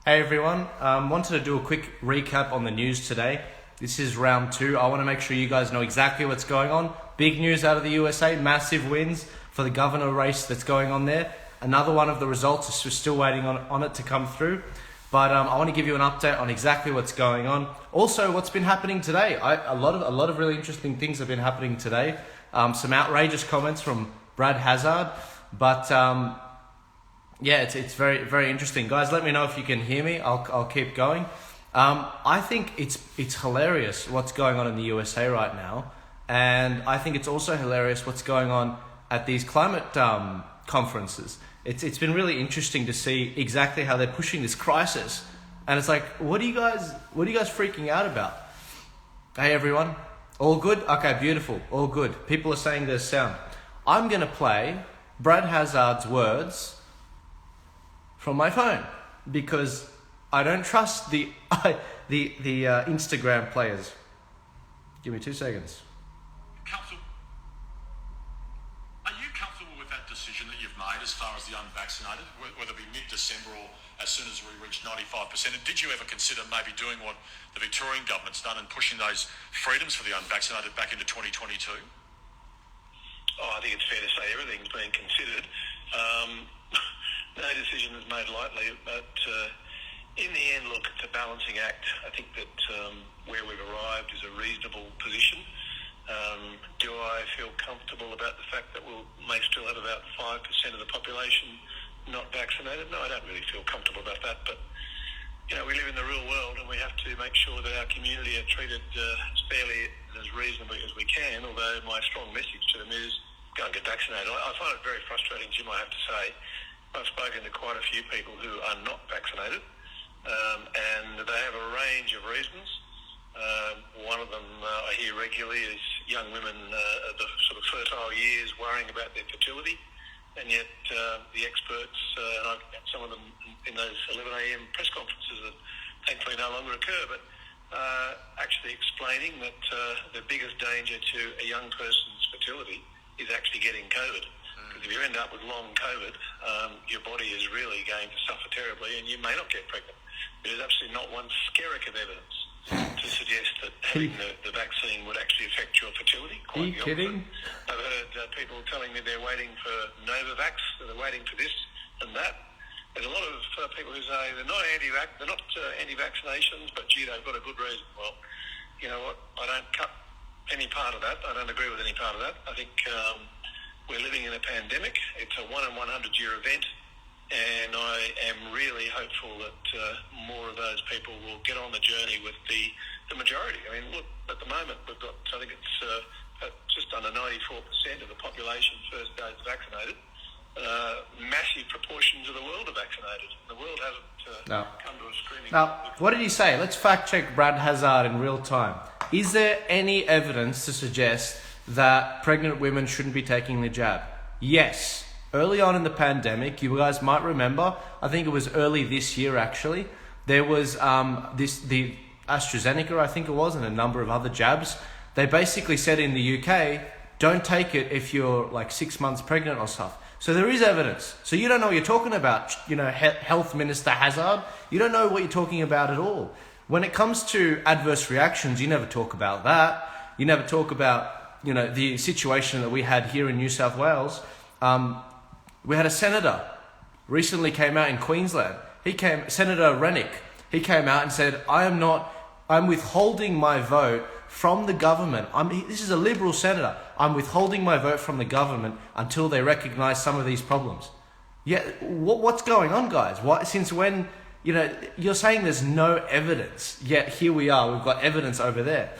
Hey everyone, wanted to do a quick recap on the news today. This is round 2. I want to make sure you guys know exactly what's going on. Big news out of the USA, massive wins for the governor race that's going on there. Another one of the results is still waiting on it to come through. But I want to give you an update on exactly what's going on. Also, what's been happening today. A lot of really interesting things have been happening today. Some outrageous comments from Brad Hazzard, but yeah, it's very, very interesting. Guys, let me know if you can hear me. I'll keep going. I think it's hilarious what's going on in the USA right now, and I think it's also hilarious what's going on at these climate conferences. It's been really interesting to see exactly how they're pushing this crisis, and it's like, what are you guys freaking out about? Hey everyone, all good? Okay, beautiful, all good. People are saying there's sound. I'm gonna play Brad Hazzard's words from my phone because I don't trust the Instagram players. Give me 2 seconds. Are you comfortable with that decision that you've made as far as the unvaccinated, whether it be mid-December or as soon as we reach 95%? And did you ever consider maybe doing what the Victorian government's done and pushing those freedoms for the unvaccinated back into 2022? Oh, I think it's fair to say everything's been considered. No decision is made lightly, but in the end, look, it's a balancing act. I think that where we've arrived is a reasonable position. Do I feel comfortable about the fact that we may still have about 5% of the population not vaccinated? No, I don't really feel comfortable about that, but you know, we live in the real world and we have to make sure that our community are treated as fairly and as reasonably as we can, although my strong message to them is go and get vaccinated. I find it very frustrating, Jim, I have to say. I've spoken to quite a few people who are not vaccinated, and they have a range of reasons. One of them I hear regularly is young women at the sort of fertile years worrying about their fertility, and yet the experts, and I've got some of them in those 11 a.m. press conferences that thankfully no longer occur, but actually explaining that the biggest danger to a young person's fertility is actually getting COVID. Because if you end up with long COVID, your body is really going to suffer terribly and you may not get pregnant. There's absolutely not one skerrick of evidence to suggest that having the vaccine would actually affect your fertility. Are you kidding? I've heard people telling me they're waiting for Novavax, they're waiting for this and that. There's a lot of people who say they're not anti-vaccinations, but gee, they've got a good reason. Well, you know what? I don't cut any part of that. I don't agree with any part of that. I think we're living in a pandemic. It's a 1 in 100 year event, and I am really hopeful that more of those people will get on the journey with the majority. I mean, look, at the moment we've got, I think it's just under 94% of the population first dose vaccinated. Massive proportions of the world are vaccinated. The world hasn't come to a screaming. Now, what did he say? Let's fact check Brad Hazzard in real time. Is there any evidence to suggest that pregnant women shouldn't be taking the jab? Yes. Early on in the pandemic, you guys might remember, I think it was early this year actually, there was the AstraZeneca, I think it was, and a number of other jabs. They basically said in the UK, don't take it if you're like 6 months pregnant or stuff. So there is evidence. So you don't know what you're talking about, you know, Health Minister Hazzard. You don't know what you're talking about at all. When it comes to adverse reactions, you never talk about that. You never talk about, you know, the situation that we had here in New South Wales. We had a senator recently came out in Queensland. Senator Rennick, he came out and said, I'm withholding my vote from the government. This is a Liberal senator. I'm withholding my vote from the government until they recognise some of these problems. Yeah, what's going on, guys? Since when, you know, you're saying there's no evidence, yet here we are, we've got evidence over there.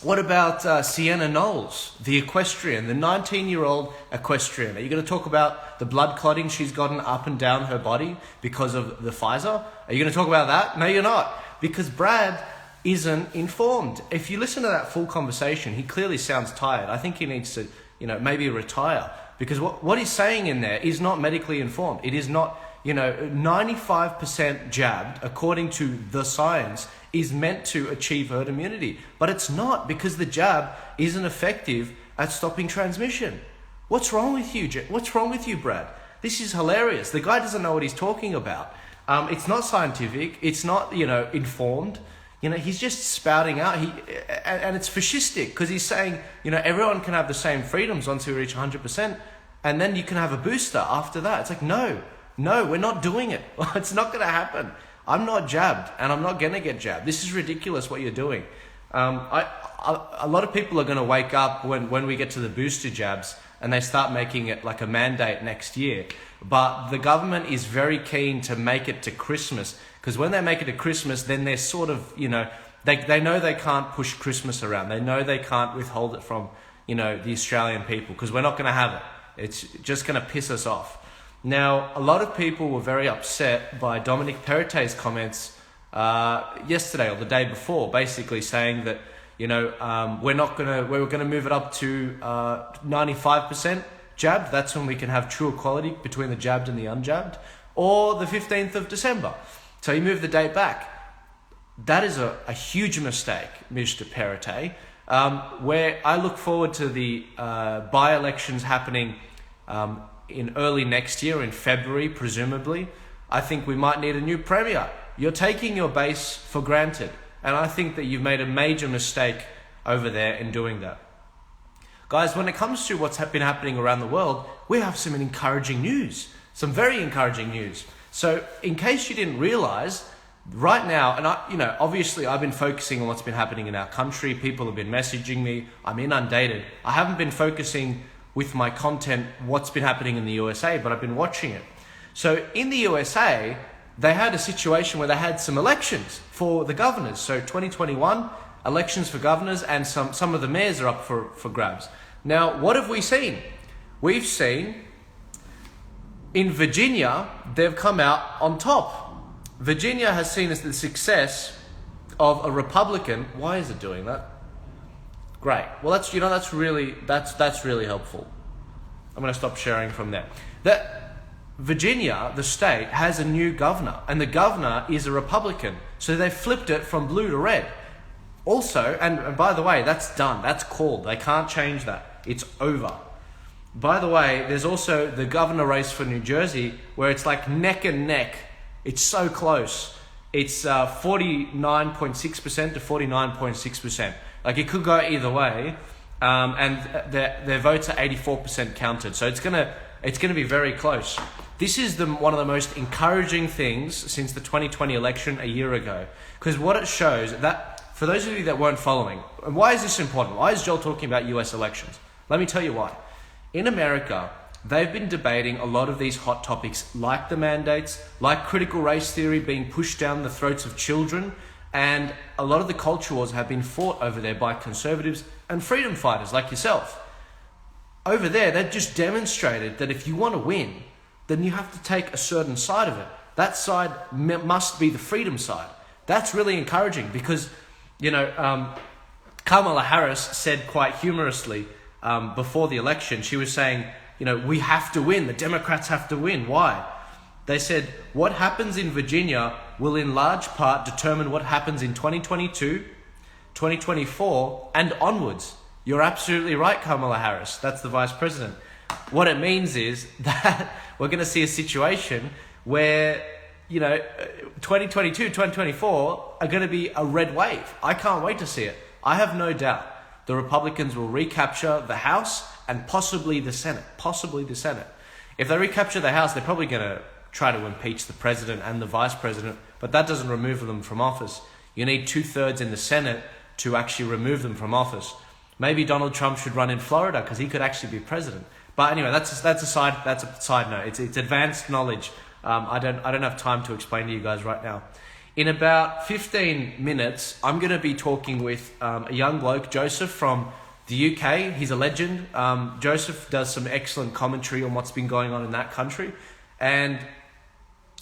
What about Sienna Knowles, the equestrian, the 19-year-old equestrian? Are you going to talk about the blood clotting she's gotten up and down her body because of the Pfizer? Are you going to talk about that? No, you're not. Because Brad isn't informed. If you listen to that full conversation, he clearly sounds tired. I think he needs to, you know, maybe retire. Because what he's saying in there is not medically informed. It is not, you know, 95% jabbed, according to the science, is meant to achieve herd immunity. But it's not, because the jab isn't effective at stopping transmission. What's wrong with you? What's wrong with you, Brad? This is hilarious. The guy doesn't know what he's talking about. It's not scientific. It's not, informed. He's just spouting out. And it's fascistic because he's saying, everyone can have the same freedoms once we reach 100%, and then you can have a booster after that. It's like, no, we're not doing it. It's not going to happen. I'm not jabbed, and I'm not going to get jabbed. This is ridiculous what you're doing. A lot of people are going to wake up when we get to the booster jabs and they start making it like a mandate next year. But the government is very keen to make it to Christmas, because when they make it to Christmas, then they're sort of, they know they can't push Christmas around. They know they can't withhold it from, the Australian people, because we're not going to have it. It's just going to piss us off. Now, a lot of people were very upset by Dominic Perrottet's comments yesterday or the day before, basically saying that, we're going to move it up to 95% jabbed. That's when we can have true equality between the jabbed and the unjabbed, or the 15th of December. So you move the date back. That is a huge mistake, Mr. Perrottet, where I look forward to the by-elections happening in early next year, in February, presumably. I think we might need a new premier. You're taking your base for granted, and I think that you've made a major mistake over there in doing that. Guys, when it comes to what's been happening around the world, we have some encouraging news, some very encouraging news. So in case you didn't realize, right now, and obviously I've been focusing on what's been happening in our country. People have been messaging me. I'm inundated. I haven't been focusing with my content what's been happening in the USA, but I've been watching it. So in the USA, they had a situation where they had some elections for the governors. So 2021, elections for governors, and some of the mayors are up for grabs. Now, what have we seen? We've seen in Virginia, they've come out on top. Virginia has seen as the success of a Republican. Why is it doing that? Great. Well, that's really helpful. I'm going to stop sharing from there. That Virginia, the state, has a new governor, and the governor is a Republican. So they flipped it from blue to red. Also, and by the way, that's done. That's called. They can't change that. It's over. By the way, there's also the governor race for New Jersey, where it's like neck and neck. It's so close. It's 49.6% to 49.6%. Like, it could go either way, and their votes are 84% counted. So it's gonna be very close. This is one of the most encouraging things since the 2020 election a year ago, because what it shows that, for those of you that weren't following, and why is this important? Why is Joel talking about US elections? Let me tell you why. In America, they've been debating a lot of these hot topics, like the mandates, like critical race theory being pushed down the throats of children, and a lot of the culture wars have been fought over there by conservatives and freedom fighters like yourself. Over there, they've just demonstrated that if you want to win, then you have to take a certain side of it. That side must be the freedom side. That's really encouraging because, Kamala Harris said quite humorously before the election, she was saying, we have to win. The Democrats have to win. Why? They said, what happens in Virginia will in large part determine what happens in 2022, 2024, and onwards. You're absolutely right, Kamala Harris. That's the vice president. What it means is that we're going to see a situation where, 2022, 2024 are going to be a red wave. I can't wait to see it. I have no doubt the Republicans will recapture the House and possibly the Senate. If they recapture the House, they're probably going to try to impeach the president and the vice president, but that doesn't remove them from office. You need 2/3 in the Senate to actually remove them from office. Maybe Donald Trump should run in Florida because he could actually be president. But anyway, that's a side note. It's advanced knowledge. I don't have time to explain to you guys right now. In about 15 minutes, I'm going to be talking with a young bloke, Joseph, from the UK. He's a legend. Joseph does some excellent commentary on what's been going on in that country. And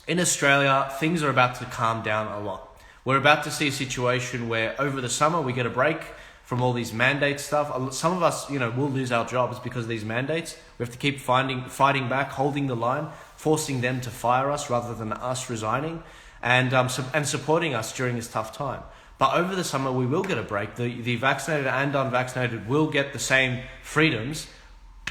in Australia, things are about to calm down a lot. We're about to see a situation where over the summer we get a break from all these mandate stuff. Some of us, will lose our jobs because of these mandates. We have to keep fighting back, holding the line, forcing them to fire us rather than us resigning, and supporting us during this tough time. But over the summer, we will get a break. The vaccinated and unvaccinated will get the same freedoms,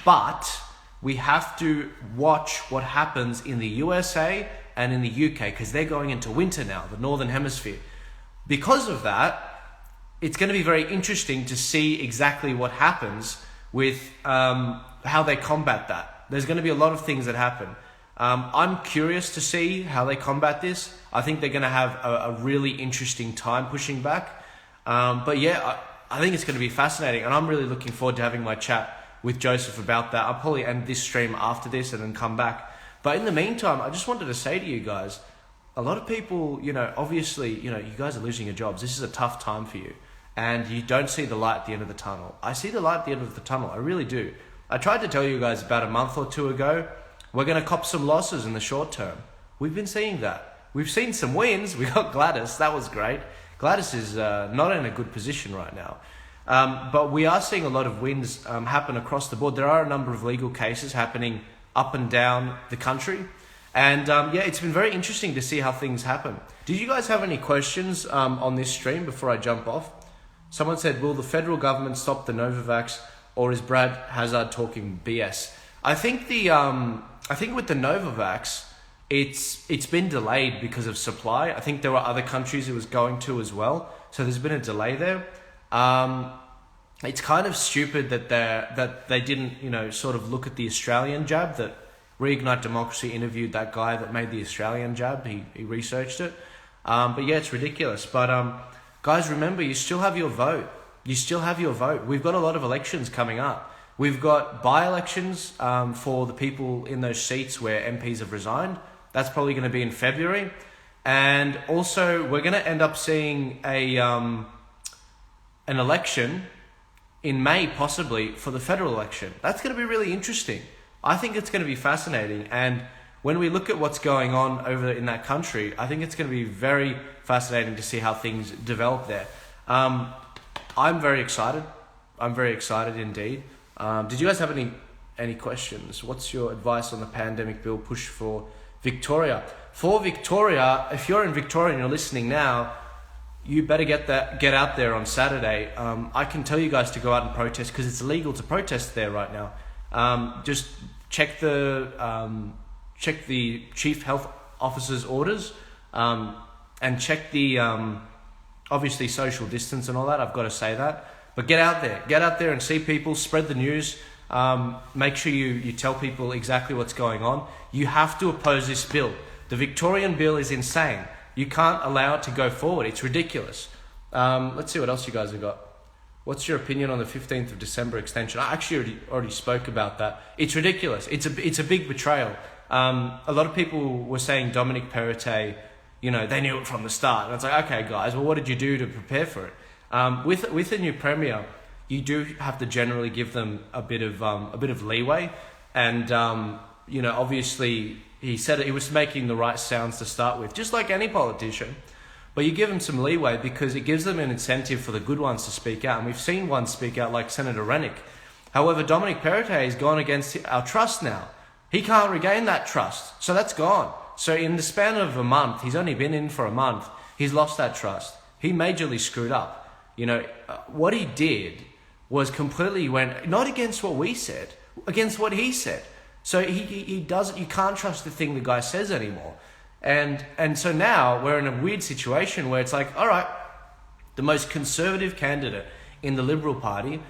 but we have to watch what happens in the USA and in the UK, because they're going into winter now, the Northern Hemisphere. Because of that, it's going to be very interesting to see exactly what happens with how they combat that. There's going to be a lot of things that happen. I'm curious to see how they combat this. I think they're going to have a really interesting time pushing back. But yeah, I think it's going to be fascinating, and I'm really looking forward to having my chat with Joseph about that. I'll probably end this stream after this and then come back. But in the meantime, I just wanted to say to you guys, a lot of people, obviously, you guys are losing your jobs. This is a tough time for you, and you don't see the light at the end of the tunnel. I see the light at the end of the tunnel. I really do. I tried to tell you guys about a month or two ago, we're going to cop some losses in the short term. We've been seeing that. We've seen some wins. We got Gladys. That was great. Gladys is not in a good position right now. But we are seeing a lot of wins happen across the board. There are a number of legal cases happening up and down the country. And it's been very interesting to see how things happen. Did you guys have any questions on this stream before I jump off? Someone said, will the federal government stop the Novavax, or is Brad Hazzard talking BS? I think with the Novavax, it's been delayed because of supply. I think there were other countries it was going to as well. So there's been a delay there. It's kind of stupid that they didn't, sort of look at the Australian jab, that Reignite Democracy interviewed that guy that made the Australian jab. He researched it. But yeah, it's ridiculous. But guys, remember, you still have your vote. You still have your vote. We've got a lot of elections coming up. We've got by-elections for the people in those seats where MPs have resigned. That's probably going to be in February. And also, we're going to end up seeing an election in May, possibly, for the federal election. That's going to be really interesting. I think it's going to be fascinating. And when we look at what's going on over in that country, I think it's going to be very fascinating to see how things develop there. I'm very excited. I'm very excited indeed. Did you guys have any questions? What's your advice on the pandemic bill push for Victoria? For Victoria, if you're in Victoria and you're listening now, you better get out there on Saturday. I can tell you guys to go out and protest because it's illegal to protest there right now. Just check the chief health officer's orders, and check the obviously social distance and all that. I've got to say that. But get out there and see people, spread the news. Make sure you tell people exactly what's going on. You have to oppose this bill. The Victorian bill is insane. You can't allow it to go forward. It's ridiculous. Let's see what else you guys have got. What's your opinion on the 15th of December extension? I actually already spoke about that. It's ridiculous. It's a big betrayal. A lot of people were saying Dominic Perrottet, they knew it from the start. And it's like, okay, guys, well, what did you do to prepare for it? With a new premier, you do have to generally give them a bit of leeway. And obviously, he said he was making the right sounds to start with, just like any politician. But you give them some leeway because it gives them an incentive for the good ones to speak out. And we've seen one speak out like Senator Rennick. However, Dominic Perrottet has gone against our trust now. He can't regain that trust. So that's gone. So in the span of a month, he's only been in for a month, he's lost that trust. He majorly screwed up. What he did was completely went, not against what we said, against what he said. So he doesn't, you can't trust the thing the guy says anymore. And so now we're in a weird situation where it's like, all right, the most conservative candidate in the Liberal Party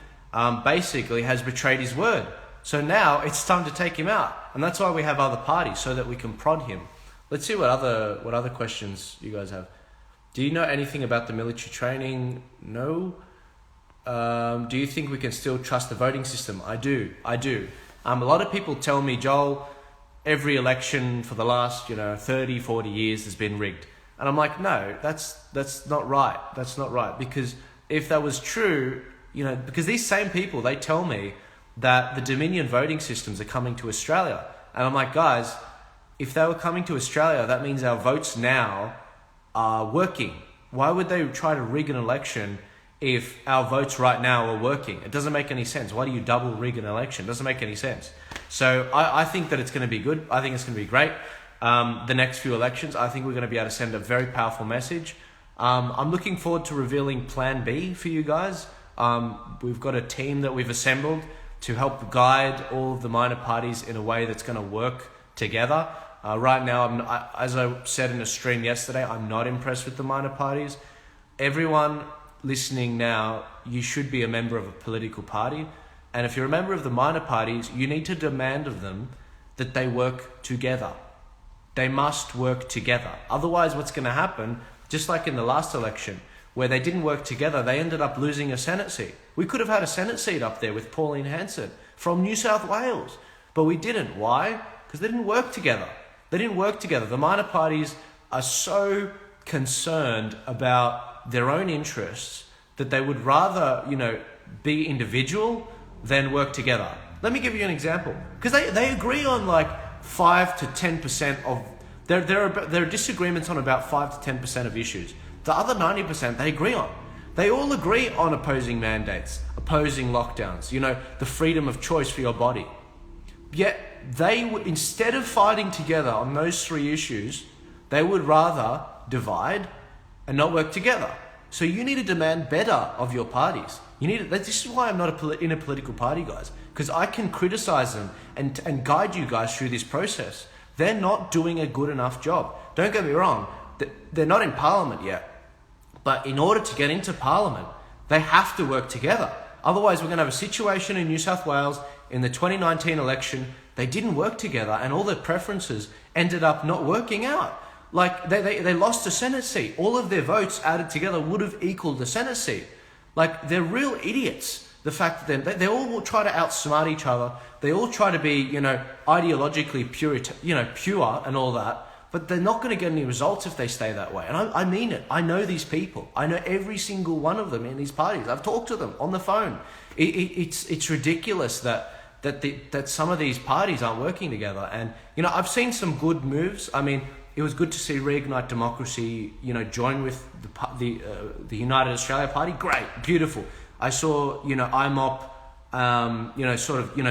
basically has betrayed his word. So now it's time to take him out. And that's why we have other parties, so that we can prod him. Let's see what other questions you guys have. Do you know anything about the military training? No. Do you think we can still trust the voting system? I do. A lot of people tell me, Joel, every election for the last 30, 40 years has been rigged. And I'm like, no, that's not right. That's not right. Because if that was true, because these same people, they tell me that the Dominion voting systems are coming to Australia. And I'm like, guys, if they were coming to Australia, that means our votes now are working. Why would they try to rig an election if our votes right now are working? It doesn't make any sense. Why do you double rig an election? It doesn't make any sense. So I think that it's going to be good. I think it's going to be great. The next few elections, I think we're going to be able to send a very powerful message. I'm looking forward to revealing Plan B for you guys. We've got a team that we've assembled to help guide all of the minor parties in a way that's going to work together. Right now, as I said in a stream yesterday, I'm not impressed with the minor parties. Everyone listening now, you should be a member of a political party. And if you're a member of the minor parties, you need to demand of them that they work together. They must work together. Otherwise, what's going to happen, just like in the last election, where they didn't work together, they ended up losing a Senate seat. We could have had a Senate seat up there with Pauline Hanson from New South Wales, but we didn't. Why? Because they didn't work together. They didn't work together. The minor parties are so concerned about their own interests that they would rather, be individual than work together. Let me give you an example. Because they agree on like 5 to 10% of... There are disagreements on about 5 to 10% of issues. The other 90% they agree on. They all agree on opposing mandates, opposing lockdowns, the freedom of choice for your body. Yet instead of fighting together on those 3 issues, they would rather divide and not work together. So you need to demand better of your parties. This is why I'm not in a political party, guys, because I can criticize them and guide you guys through this process. They're not doing a good enough job. Don't get me wrong, they're not in Parliament yet. But in order to get into Parliament, they have to work together. Otherwise, we're going to have a situation in New South Wales in the 2019 election. They didn't work together and all their preferences ended up not working out. Like, they lost a Senate seat. All of their votes added together would have equaled the Senate seat. Like, they're real idiots. The fact that they all try to outsmart each other. They all try to be, ideologically pure and all that. But they're not going to get any results if they stay that way. And I mean it. I know these people. I know every single one of them in these parties. I've talked to them on the phone. It's ridiculous that some of these parties aren't working together. And, I've seen some good moves. I mean, it was good to see Reignite Democracy, join with the United Australia Party. Great, beautiful. I saw, IMOP,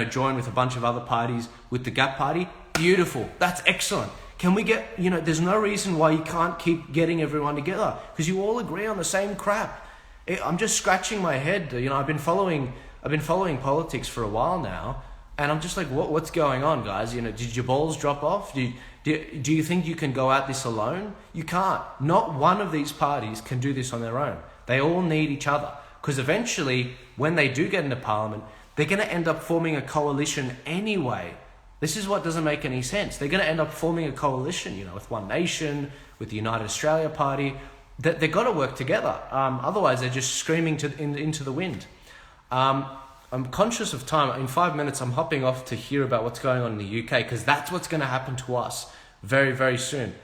join with a bunch of other parties with the Gap Party. Beautiful. That's excellent. Can we get, there's no reason why you can't keep getting everyone together because you all agree on the same crap. I'm just scratching my head. I've been following politics for a while now, and I'm just like, what's going on, guys? Did your balls drop off? Do you think you can go at this alone? You can't. Not one of these parties can do this on their own. They all need each other because eventually, when they do get into Parliament, they're going to end up forming a coalition anyway. This is what doesn't make any sense. They're going to end up forming a coalition, with One Nation, with the United Australia Party. They've got to work together. Otherwise, they're just screaming into the wind. I'm conscious of time. In 5 minutes, I'm hopping off to hear about what's going on in the UK because that's what's going to happen to us very, very soon.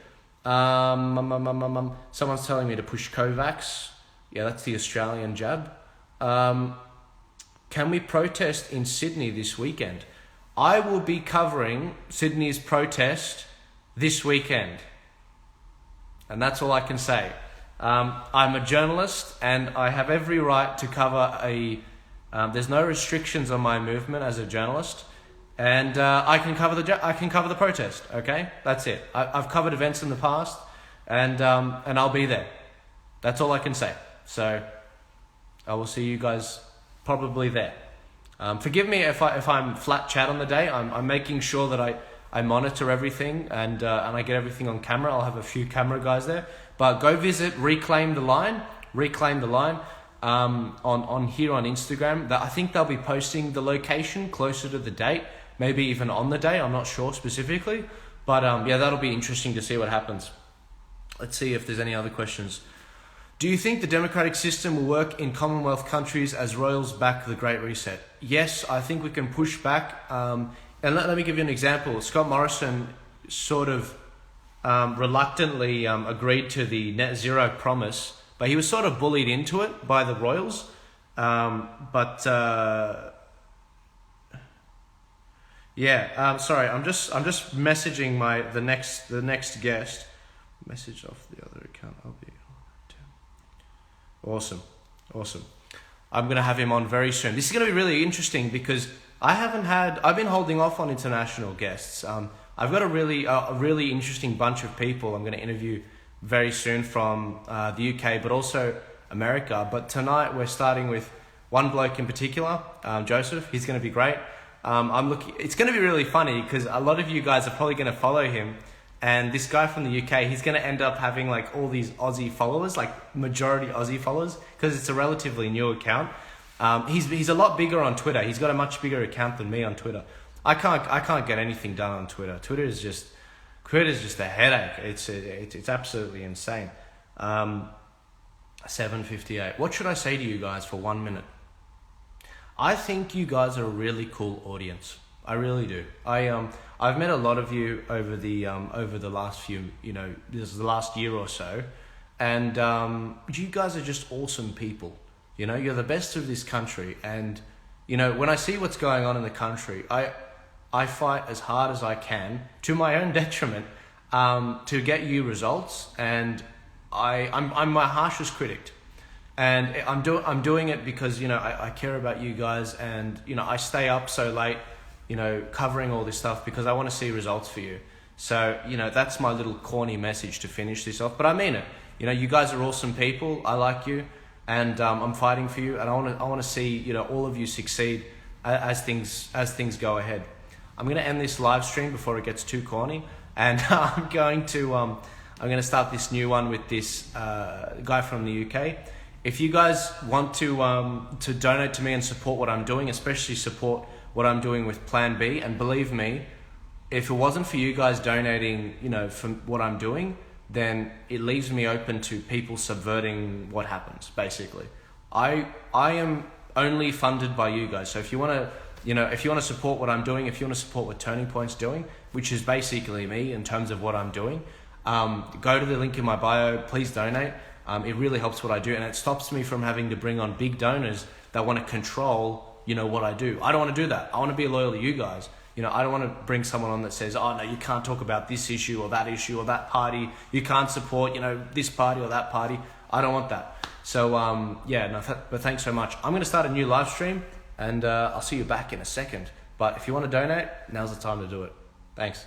Someone's telling me to push Covax. Yeah, that's the Australian jab. Can we protest in Sydney this weekend? I will be covering Sydney's protest this weekend. And that's all I can say. I'm a journalist and I have every right to cover there's no restrictions on my movement as a journalist. And I can cover the protest, okay? That's it. I've covered events in the past and I'll be there. That's all I can say. So I will see you guys probably there. Forgive me if I'm flat chat on the day. I'm making sure that I monitor everything and I get everything on camera. I'll have a few camera guys there. But go visit Reclaim the Line on here on Instagram. I think they'll be posting the location closer to the date, maybe even on the day. I'm not sure specifically, but that'll be interesting to see what happens. Let's see if there's any other questions. Do you think the democratic system will work in Commonwealth countries as royals back the Great Reset? Yes, I think we can push back. And let me give you an example. Scott Morrison sort of reluctantly agreed to the net zero promise, but he was sort of bullied into it by the royals. Sorry, I'm just messaging the next guest. Message off the other account. I'll be awesome. I'm going to have him on very soon. This is going to be really interesting because I've been holding off on international guests. I've got a really interesting bunch of people I'm going to interview very soon from the UK, but also America. But tonight we're starting with one bloke in particular, Joseph. He's going to be great. It's going to be really funny because a lot of you guys are probably going to follow him And this guy from the UK, he's going to end up having like all these Aussie followers, like majority Aussie followers, because it's a relatively new account. He's a lot bigger on Twitter. He's got a much bigger account than me on Twitter. I can't get anything done on Twitter. Twitter is just a headache. It's absolutely insane. 7:58. What should I say to you guys for 1 minute? I think you guys are a really cool audience. I really do. I've met a lot of you over the last few, this is the last year or so, and you guys are just awesome people. You're the best of this country, and when I see what's going on in the country, I fight as hard as I can, to my own detriment, to get you results, and I'm my harshest critic, and I'm doing it because I care about you guys, and I stay up so late, covering all this stuff because I want to see results for you. So that's my little corny message to finish this off, but I mean it. You guys are awesome people. I like you, and I'm fighting for you, and I want to see all of you succeed as things go ahead. I'm going to end this live stream before it gets too corny, and I'm going to start this new one with this guy from the UK. If you guys want to donate to me and support what I'm doing, especially support what I'm doing with Plan B, and believe me, if it wasn't for you guys donating, from what I'm doing, then it leaves me open to people subverting what happens. Basically, I am only funded by you guys. So if you want to support what I'm doing, if you want to support what Turning Point's doing, which is basically me in terms of what I'm doing, go to the link in my bio, please donate. It really helps what I do, and it stops me from having to bring on big donors that want to control, what I do. I don't want to do that. I want to be loyal to you guys. I don't want to bring someone on that says, oh no, you can't talk about this issue or that party. You can't support, this party or that party. I don't want that. So, but thanks so much. I'm going to start a new live stream, and I'll see you back in a second. But if you want to donate, now's the time to do it. Thanks.